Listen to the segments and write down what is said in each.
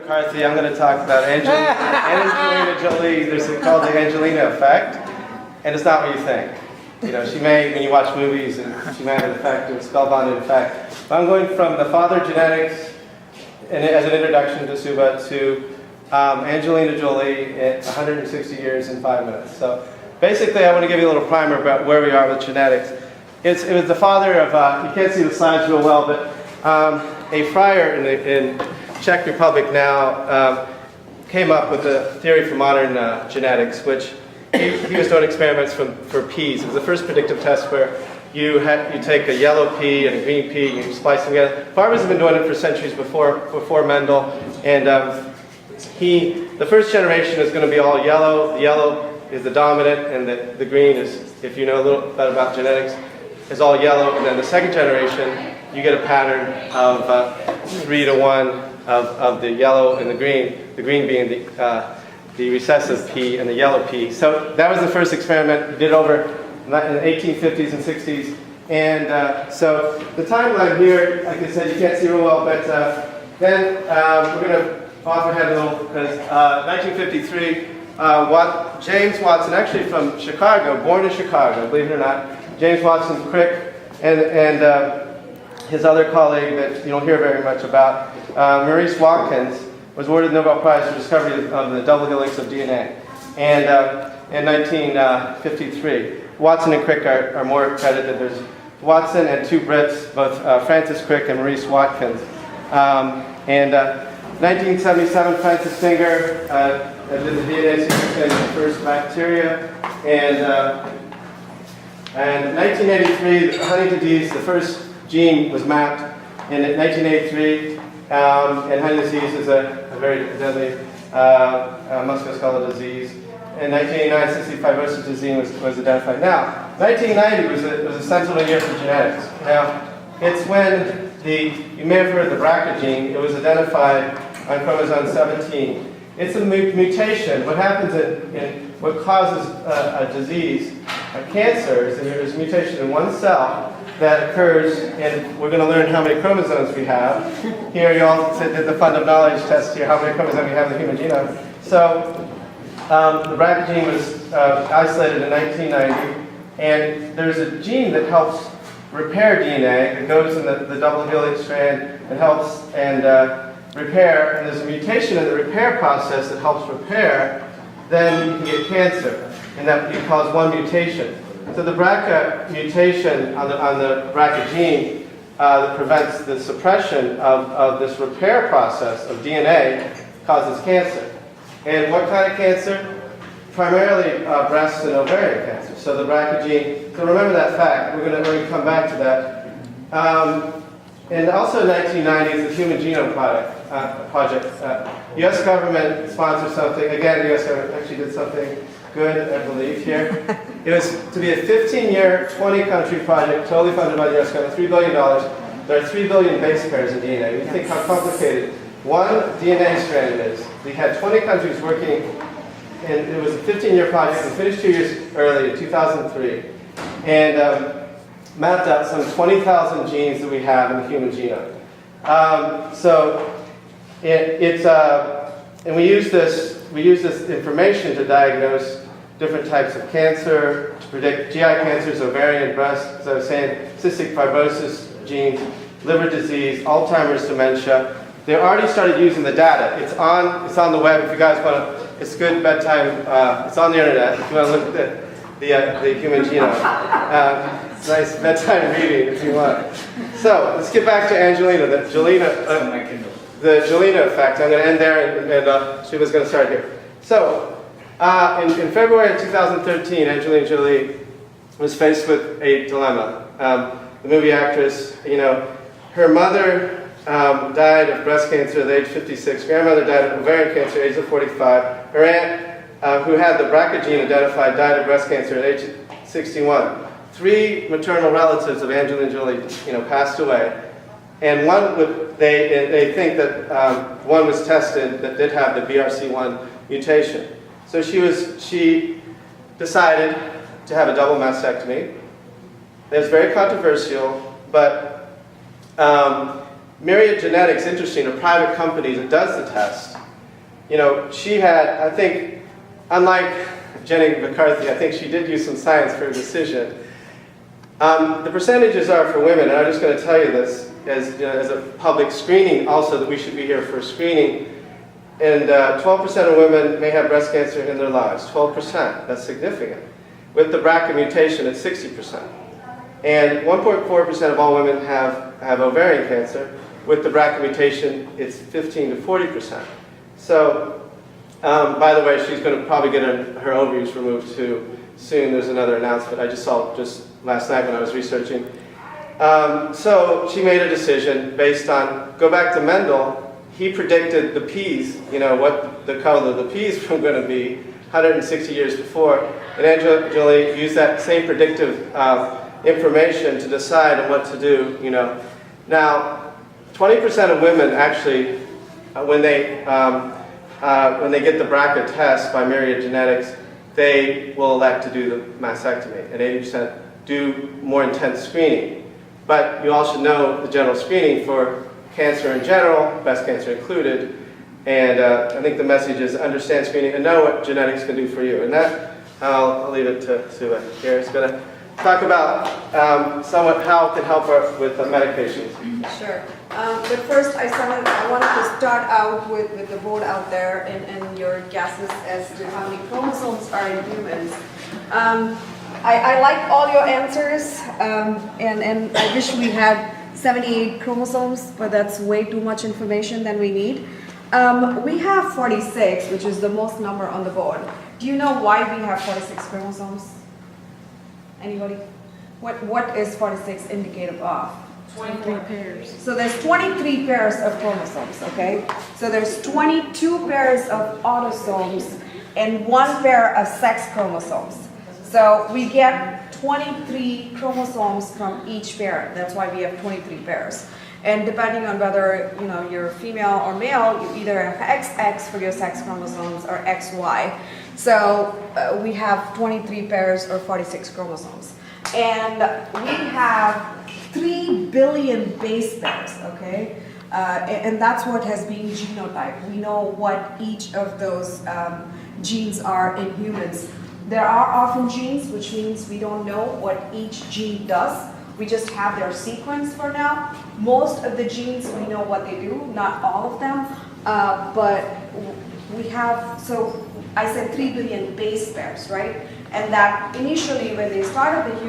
McCarthy. I'm going to talk about Angelina Jolie. There's something called the Angelina effect, and it's not what you think. You know, she may, when you watch movies, and she may have an effect, or a spellbinding effect. But I'm going from the father genetics, and as an introduction to Suba, to Angelina Jolie at 160 years in 5 minutes. So basically, I want to give you a little primer about where we are with genetics. It was the father of, you can't see the slides real well, but a friar in Czech Republic now came up with a theory for modern genetics, which he was doing experiments for peas. It was the first predictive test where you take a yellow pea and a green pea, and you splice them together. Farmers have been doing it for centuries before Mendel, and the first generation is going to be all yellow. The yellow is the dominant, and the green is, if you know a little bit about genetics, is all yellow. And then the second generation, you get a pattern of 3 to 1 of the yellow and the green being the recessive pea and the yellow pea. So that was the first experiment. We did it over in the 1850s and 60s. And so the timeline here, like I said, you can't see real well, but then we're going to offer ahead a little, because 1953, James Watson, actually from Chicago, born in Chicago, believe it or not, James Watson Crick, and his other colleague that you don't hear very much about, Maurice Watkins, was awarded the Nobel Prize for discovery of the double helix of DNA. And in 1953, Watson and Crick are more credited. There's Watson and two Brits, both Francis Crick and Maurice Watkins. 1977, Francis Singer did the DNA sequencing of the first bacteria. And 1983, Huntington's disease, the first gene was mapped. And in 1983, and Huntington's disease is a very deadly musculoskeletal disease. In 1989, cystic fibrosis disease was identified. Now, 1990 was a sentinel year for genetics. Now, it's when you may have heard of the BRCA gene. It was identified on chromosome 17. It's a mutation. What happens in what causes a disease, a cancer, is that there's a mutation in one cell that occurs, and we're going to learn how many chromosomes we have. Here you all did the fund of knowledge test here, how many chromosomes we have in the human genome. So the BRCA gene was isolated in 1990, and there's a gene that helps repair DNA. It goes in the double helix strand and helps repair, and there's a mutation in the repair process that helps repair, then you can get cancer, and that you cause one mutation. So the BRCA mutation on the BRCA gene that prevents the suppression of this repair process of DNA causes cancer. And what kind of cancer? Primarily breast and ovarian cancer. So the BRCA gene, so remember that fact. We're going to come back to that. And also in 1990s, the Human Genome Project. U.S. government sponsored something. Again, the U.S. government actually did something good, I believe, here. It was to be a 15-year, 20-country project, totally funded by the U.S. government, $3 billion. There are 3 billion base pairs in DNA. You think how complicated one DNA strand is. We had 20 countries working, and it was a 15-year project. We finished 2 years early in 2003, and mapped out some 20,000 genes that we have in the human genome. And we use this information to diagnose different types of cancer, to predict GI cancers, ovarian, breast, as I was saying, cystic fibrosis genes, liver disease, Alzheimer's, dementia. They already started using the data. It's on the web. If you guys want to, it's good bedtime. It's on the internet. If you want to look at the human genome. It's nice bedtime reading if you want. So let's get back to Angelina, the Angelina effect. I'm going to end there, and Shuba's going to start here. So in February of 2013, Angelina Jolie was faced with a dilemma. The movie actress, her mother died of breast cancer at age 56. Grandmother died of ovarian cancer at age 45. Her aunt, who had the BRCA gene identified, died of breast cancer at age 61. 3 maternal relatives of Angelina Jolie, passed away. And they think that one was tested that did have the BRCA1 mutation. So she decided to have a double mastectomy. It was very controversial, but Myriad Genetics, interesting, a private company that does the test, you know, she had, I think, unlike Jenny McCarthy, I think she did use some science for her decision. The percentages are for women, and I'm just going to tell you this as, you know, as a public screening also, that we should be here for screening. And 12% of women may have breast cancer in their lives. 12%, that's significant. With the BRCA mutation, it's 60%. And 1.4% of all women have ovarian cancer. With the BRCA mutation, it's 15 to 40%. So, by the way, she's going to probably get her ovaries removed too soon. There's another announcement I just saw just last night when I was researching. So she made a decision based on, go back to Mendel, he predicted the peas, you know, what the color of the peas were going to be 160 years before. And Angela Jolie used that same predictive information to decide on what to do, you know. Now, 20% of women actually, when they get the BRCA test by Myriad Genetics, they will elect to do the mastectomy, and 80% do more intense screening. But you all should know the general screening for cancer in general, breast cancer included, and I think the message is understand screening and know what genetics can do for you. And that, I'll leave it to Sue here. It's going to talk about somewhat how it can help her with the medications. Sure. But first, I wanted to start out with the vote out there and your guesses as to how many chromosomes are in humans. I like all your answers, and I wish we had 78 chromosomes, but that's way too much information than we need. We have 46, which is the most number on the board. Do you know why we have 46 chromosomes? Anybody? What is 46 indicative of? 23 pairs. So there's 23 pairs of chromosomes, okay? So there's 22 pairs of autosomes and 1 pair of sex chromosomes. So we get 23 chromosomes from each pair. That's why we have 23 pairs. And depending on whether, you know, you're female or male, you either have XX for your sex chromosomes or XY. So we have 23 pairs or 46 chromosomes. And we have 3 billion base pairs, okay? And that's what has been genotyped. We know what each of those genes are in humans. There are orphan genes, which means we don't know what each gene does. We just have their sequence for now. Most of the genes, we know what they do, not all of them. But we have, so I said 3 billion base pairs, right? And that initially, when they started the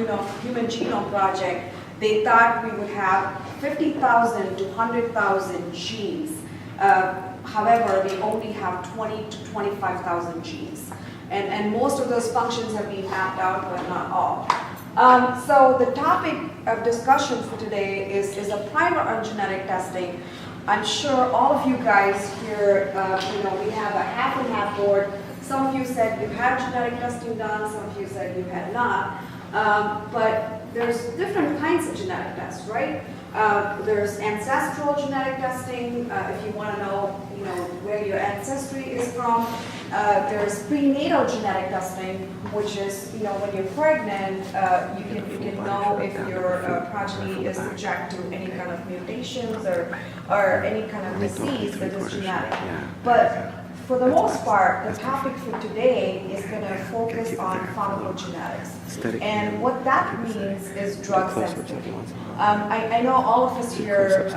Human Genome Project, they thought we would have 50,000 to 100,000 genes. However, we only have 20 to 25,000 genes. And most of those functions have been mapped out, but not all. So the topic of discussion for today is a primer on genetic testing. I'm sure all of you guys here, we have a half and half board. Some of you said you had genetic testing done, some of you said you had not. But there's different kinds of genetic tests, right? There's ancestral genetic testing, if you want to know, where your ancestry is from. There's prenatal genetic testing, which is, when you're pregnant, you can know if your progeny is subject to any kind of mutations or any kind of disease that is genetic. But for the most part, the topic for today is going to focus on pharmacogenetics. And what that means is drug sensitivity. I know all of us here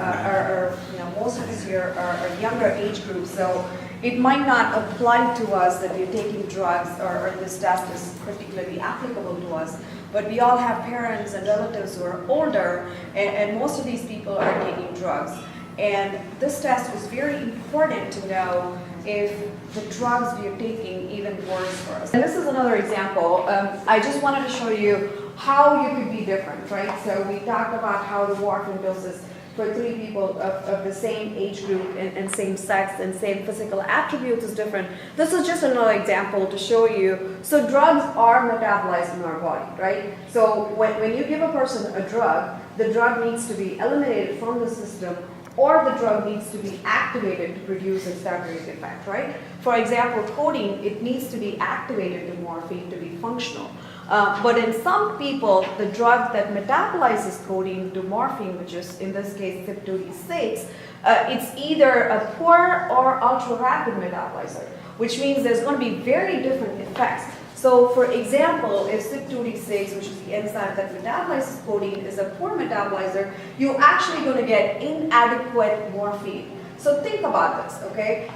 most of us here are younger age groups, so it might not apply to us that we're taking drugs or this test is particularly applicable to us. But we all have parents and relatives who are older, and most of these people are taking drugs. And this test was very important to know if the drugs we are taking even works for us. And this is another example. I just wanted to show you how you could be different, right? So we talked about how the warfarin doses for 3 people of the same age group and same sex and same physical attributes is different. This is just another example to show you. So drugs are metabolized in our body, right? So when you give a person a drug, the drug needs to be eliminated from the system, or the drug needs to be activated to produce its therapeutic effect, right? For example, codeine, it needs to be activated to morphine to be functional. But in some people, the drug that metabolizes codeine to morphine, which is in this case CYP2D6, it's either a poor or ultra rapid metabolizer, which means there's going to be very different effects. So for example, if CYP2D6, which is the enzyme that metabolizes codeine, is a poor metabolizer, you're actually going to get inadequate morphine. So think about this, okay?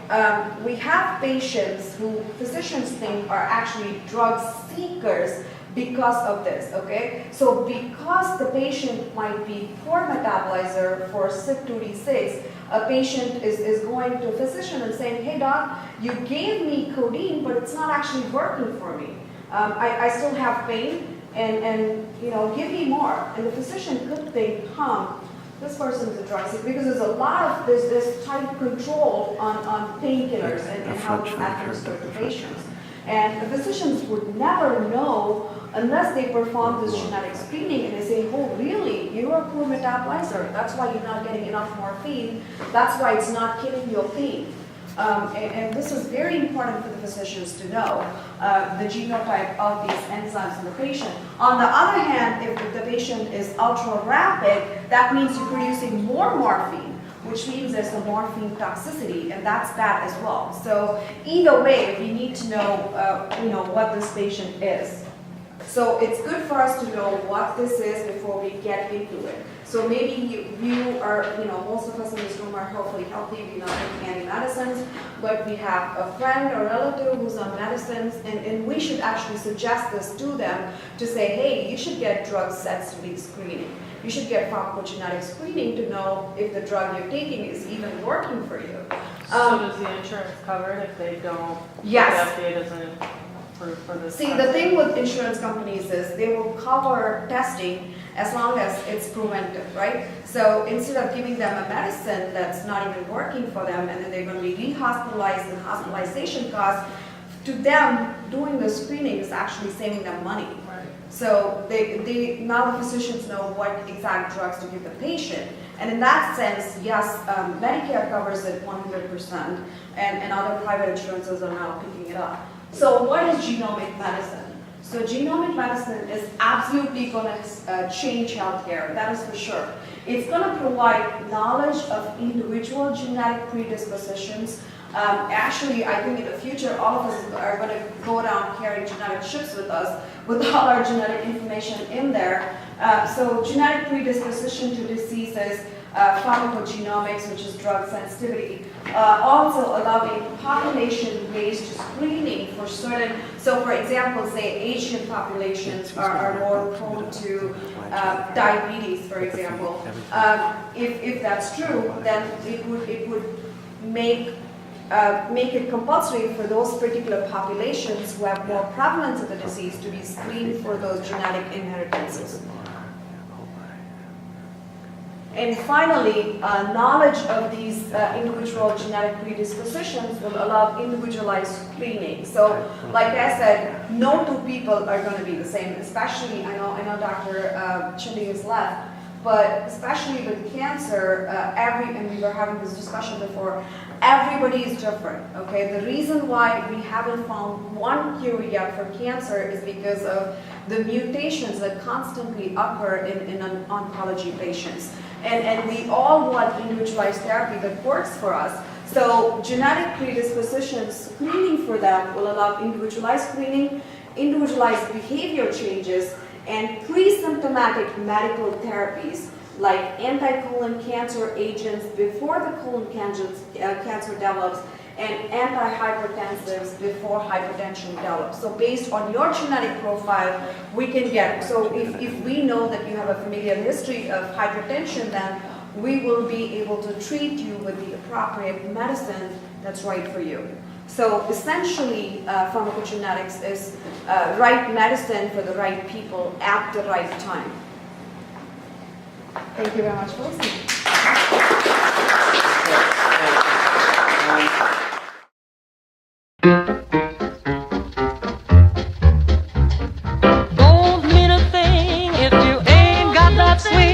We have patients who physicians think are actually drug seekers because of this, okay? So because the patient might be poor metabolizer for CYP2D6, a patient is going to a physician and saying, hey doc, you gave me codeine, but it's not actually working for me. I still have pain, and you know, give me more. And the physician could think, this person is a drug seeker, because there's a lot of this tight control on painkillers and how it's administered to patients. And the physicians would never know unless they perform this genetic screening and they say, oh really, you're a poor metabolizer, that's why you're not getting enough morphine, that's why it's not killing your pain. And this is very important for the physicians to know, the genotype of these enzymes in the patient. On the other hand, if the patient is ultra rapid, that means you're producing more morphine, which means there's a morphine toxicity, and that's bad as well. So either way, we need to know, what this patient is. So it's good for us to know what this is before we get into it. So maybe you are, most of us in this room are hopefully healthy, we're not taking any medicines, but we have a friend or relative who's on medicines, and we should actually suggest this to them to say, hey, you should get drug sensitivity screening. You should get pharmacogenetic screening to know if the drug you're taking is even working for you. So does the insurance cover it if they don't? Yes. The FDA doesn't approve for this? See, the thing with insurance companies is they will cover testing as long as it's preventive, right? So instead of giving them a medicine that's not even working for them, and then they're going to be re-hospitalized and hospitalization costs, to them, doing the screening is actually saving them money. Right. So now the physicians know what exact drugs to give the patient. And in that sense, yes, Medicare covers it 100%, and other private insurances are now picking it up. So what is genomic medicine? So genomic medicine is absolutely going to change healthcare, that is for sure. It's going to provide knowledge of individual genetic predispositions. Actually, I think in the future, all of us are going to go down carrying genetic chips with us, with all our genetic information in there. So genetic predisposition to diseases, pharmacogenomics, which is drug sensitivity, also allowing population-based screening for certain, so for example, say Asian populations are more prone to diabetes, for example. If that's true, then it would make it compulsory for those particular populations who have more prevalence of the disease to be screened for those genetic inheritances. And finally, knowledge of these individual genetic predispositions will allow individualized screening. So, like I said, no two people are going to be the same. Especially, I know Dr. Chindi is left, but especially with cancer, and we were having this discussion before, everybody is different, okay? The reason why we haven't found one cure yet for cancer is because of the mutations that constantly occur in oncology patients. And we all want individualized therapy that works for us. So genetic predispositions, screening for them will allow individualized screening, individualized behavior changes, and pre-symptomatic medical therapies like anti-colon cancer agents before the colon cancer develops, and antihypertensives before hypertension develops. So based on your genetic profile, we can get, so if we know that you have a familial history of hypertension, then we will be able to treat you with the appropriate medicine that's right for you. So essentially, pharmacogenetics is right medicine for the right people at the right time. Thank you very much for listening. Don't mean a thing if you ain't got that sweet